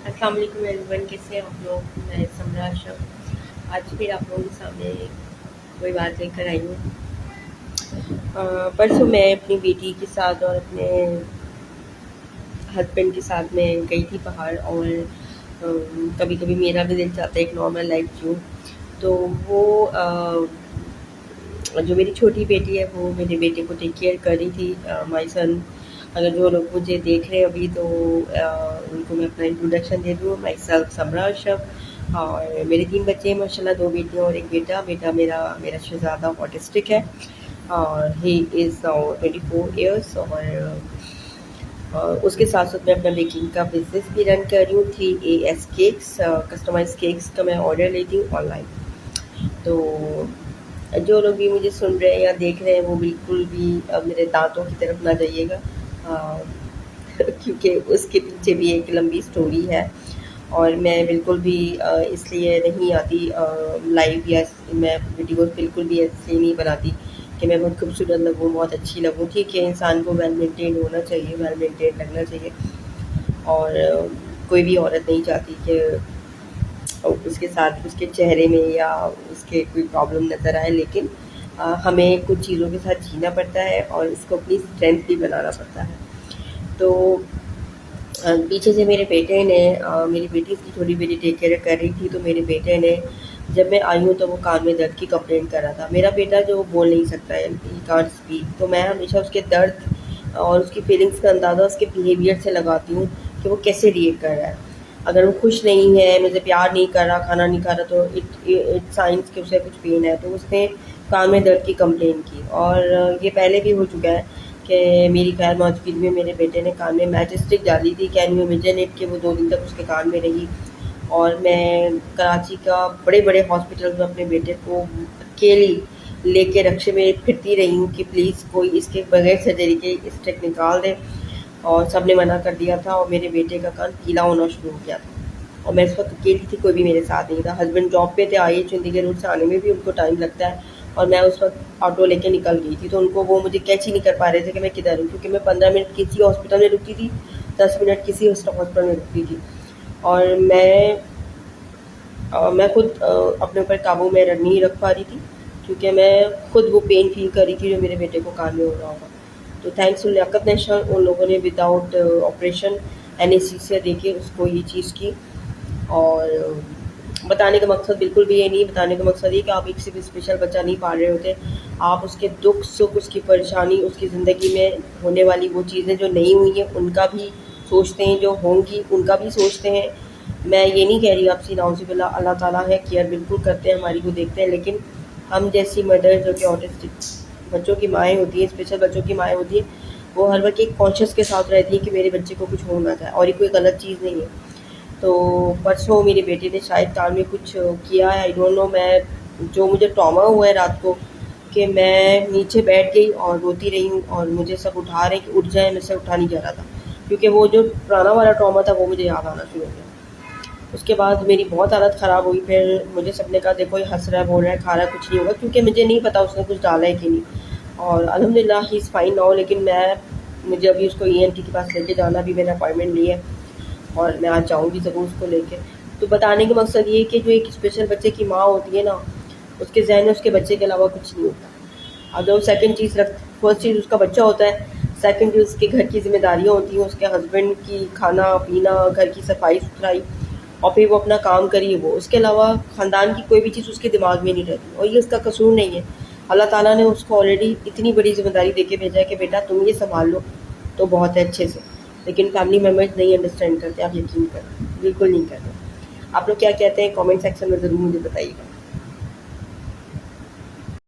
अस्सलाम वालेकुम एवरीवन, कैसे हैं आप लोग। मैं समरा अशरफ आज फिर आप लोगों के सामने कोई बात लेकर आई हूँ। परसों मैं अपनी बेटी के साथ और अपने हस्बैंड के साथ में गई थी पहाड़, और कभी कभी मेरा भी दिल चाहता है एक नॉर्मल लाइफ जीऊँ। तो वो जो मेरी छोटी बेटी है वो मेरे बेटे को टेक केयर कर रही थी। माई सन, अगर जो लोग मुझे देख रहे हैं अभी तो उनको मैं अपना इंट्रोडक्शन दे दूँ। माई सेल्फ समरा अशरफ, और मेरे 3 बच्चे हैं माशाल्लाह, 2 बेटियाँ और 1 बेटा। बेटा मेरा मेरा शहज़ादा ऑटिस्टिक है, और ही इज़ नाउ 24 ईयर्स। और उसके साथ साथ मैं अपना बेकिंग का बिज़नेस भी रन कर रही हूँ। 3AS केक्स, कस्टमाइज़ केक्स का मैं ऑर्डर लेती हूँ ऑनलाइन। तो जो लोग भी मुझे सुन रहे हैं या देख रहे हैं वो बिल्कुल भी मेरे दांतों की तरफ ना जाइएगा, क्योंकि उसके पीछे भी एक लंबी स्टोरी है। और मैं बिल्कुल भी इसलिए नहीं आती लाइव, या मैं वीडियोस बिल्कुल भी ऐसे नहीं बनाती कि मैं बहुत खूबसूरत लगूँ, बहुत अच्छी लगूँ। ठीक है, इंसान को वेल मेंटेन होना चाहिए, वेल मेंटेन लगना चाहिए। और कोई भी औरत नहीं चाहती कि उसके साथ उसके चेहरे में या उसके कोई प्रॉब्लम नज़र आए, लेकिन हमें कुछ चीज़ों के साथ जीना पड़ता है और इसको अपनी स्ट्रेंथ भी बनाना पड़ता है। तो पीछे से मेरे बेटे ने मेरी बेटी इसकी छोटी बेटी टेक केयर कर रही थी, तो मेरे बेटे ने, जब मैं आई हूँ तो वो कान में दर्द की कंप्लेंट कर रहा था। मेरा बेटा जो बोल नहीं सकता है, ही कांट स्पीक, तो मैं हमेशा उसके दर्द और उसकी फीलिंग्स का अंदाज़ा उसके बिहेवियर से लगाती हूँ कि वो कैसे रिएक्ट कर रहा है। अगर वो खुश नहीं है, मुझे प्यार नहीं कर रहा, खाना नहीं खा रहा, तो इट साइंस कि उसे कुछ पेन है। तो उसने कान में दर्द की कंप्लेंट की, और ये पहले भी हो चुका है कि मेरी गैर मौजूदगी में मेरे बेटे ने कान में मैच स्टिक डाली थी, कैन यू इमेजिन इट, कि वो 2 दिन तक उसके कान में रही। और मैं कराची का बड़े बड़े हॉस्पिटल में अपने बेटे को अकेली लेके रक्शे में फिरती रही हूँ कि प्लीज़ कोई इसके बगैर सर्जरी के स्टिक निकाल दे, और सब ने मना कर दिया था, और मेरे बेटे का कान पीला होना शुरू हो गया था। और मैं इस वक्त अकेली थी, कोई भी मेरे साथ नहीं था। हस्बैंड जॉब पे थे, आए चंडीगढ़ रोड से आने में भी उनको टाइम लगता है, और मैं उस वक्त ऑटो लेके निकल गई थी, तो उनको वो मुझे कैच ही नहीं कर पा रहे थे कि मैं किधर हूँ, क्योंकि मैं 15 मिनट किसी हॉस्पिटल में रुकती थी, 10 मिनट किसी हॉस्पिटल में रुकती थी। और मैं खुद अपने ऊपर काबू में नहीं रख पा रही थी, क्योंकि मैं खुद वो पेन फील कर रही थी जो मेरे बेटे को कान में हो रहा होगा। तो थैंक्स टू लियाकत नेशन, उन लोगों ने विदाउट ऑपरेशन एनेस्थीसिया देके उसको ये चीज़ की। और बताने का मकसद बिल्कुल भी ये नहीं, बताने का मकसद ये कि आप एक से भी स्पेशल बच्चा नहीं पाल रहे होते, आप उसके दुख सुख, उसकी परेशानी, उसकी ज़िंदगी में होने वाली वो चीज़ें जो नहीं हुई हैं उनका भी सोचते हैं, जो होंगी उनका भी सोचते हैं। मैं ये नहीं कह रही आपसे नाउज़ुबिल्लाह, अल्लाह ताला है, केयर बिल्कुल करते हैं हमारी, को देखते हैं, लेकिन हम जैसी मदर जो कि ऑटिस्टिक बच्चों की माएँ होती हैं, स्पेशल बच्चों की माएँ होती हैं, वो हर वक्त एक कॉन्शियस के साथ रहती है कि मेरे बच्चे को कुछ हो ना जाए, और ये कोई गलत चीज़ नहीं है। तो परसों मेरे बेटे ने शायद कान में कुछ किया है, आई डोंट नो। मैं जो मुझे ट्रॉमा हुआ है रात को, कि मैं नीचे बैठ गई और रोती रही हूँ, और मुझे सब उठा रहे हैं कि उठ जाए, मेरे से उठा नहीं जा रहा था, क्योंकि वो जो पुराना वाला ट्रॉमा था वो मुझे याद आना शुरू हो गया। उसके बाद मेरी बहुत हालत ख़राब हुई। फिर मुझे सबने कहा देखो ये हंस रहा है, बोल रहा है, खा रहा है, कुछ नहीं होगा, क्योंकि मुझे नहीं पता उसने कुछ डाला है कि नहीं। और अल्हम्दुलिल्लाह ही इज़ फाइन नाउ, लेकिन मुझे अभी उसको ENT के पास लेके जाना, भी मैंने अपॉइंटमेंट ली है, और मैं आज जाऊँगी ज़रूर उसको लेके। तो बताने का मकसद ये है कि जो एक स्पेशल बच्चे की माँ होती है ना, उसके ज़हन में उसके बच्चे के अलावा कुछ नहीं होता। अगर वो सेकंड चीज़ फर्स्ट चीज़ उसका बच्चा होता है, सेकंड चीज़ उसके घर की ज़िम्मेदारियाँ होती हैं, उसके हस्बैंड की खाना पीना, घर की सफाई सुथराई, और फिर वो अपना काम करिए। वो उसके अलावा ख़ानदान की कोई भी चीज़ उसके दिमाग में नहीं रहती, और ये उसका कसूर नहीं है। अल्लाह ताला ने उसको ऑलरेडी इतनी बड़ी ज़िम्मेदारी दे के भेजा है कि बेटा तुम ये संभाल लो, तो बहुत है अच्छे से। लेकिन फैमिली मेम्बर्स नहीं अंडरस्टैंड करते, आप यकीन करें, बिल्कुल नहीं करते। आप लोग क्या कहते हैं कमेंट सेक्शन में ज़रूर मुझे बताइएगा।